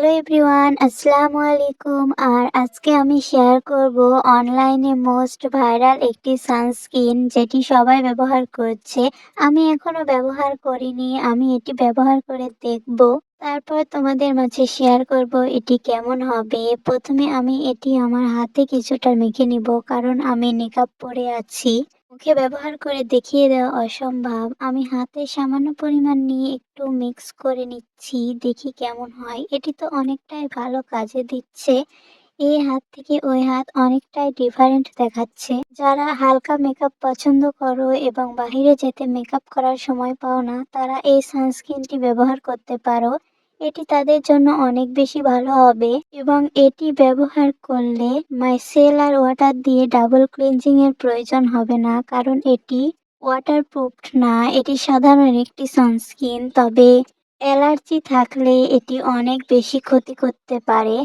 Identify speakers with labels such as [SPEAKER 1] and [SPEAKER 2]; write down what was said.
[SPEAKER 1] Hello everyone, আসসালামু আলাইকুম। আর আজকে আমি শেয়ার করব অনলাইনে মোস্ট ভাইরাল একটি সানস্ক্রিন যেটি সবাই ব্যবহার করছে। আমি এখনো ব্যবহার করিনি, আমি এটি ব্যবহার করে দেখব। তারপর তোমাদের মাঝে শেয়ার করব এটি কেমন হবে। প্রথমে আমি এটি আমার হাতে কিছুটা মেখে নিব, কারণ আমি মেকআপ পরে আছি। মুখে ব্যবহার করে দেখিয়ে দেওয়া অসম্ভব। আমি হাতে সামান্য পরিমাণ নিয়ে একটু মিক্স করে নিচ্ছি, দেখি কেমন হয়। এটি তো অনেকটাই ভালো কাজে দিচ্ছে। এই হাত থেকে ওই হাত অনেকটাই ডিফারেন্ট দেখাচ্ছে। যারা হালকা মেকআপ পছন্দ করো এবং বাহিরে যেতে মেকআপ করার সময় পাও না, তারা এই সানস্ক্রিনটি ব্যবহার করতে পারো। এটি তাদের জন্য অনেক বেশি ভালো হবে এবং এটি ব্যবহার করলে মাইসেলার ওয়াটার দিয়ে ডাবল ক্লিনজিং এর প্রয়োজন হবে না, কারণ এটি ওয়াটারপ্রুফ না। এটি সাধারণ একটি সানস্ক্রিন, তবে অ্যালার্জি থাকলে এটি অনেক বেশি ক্ষতি করতে পারে।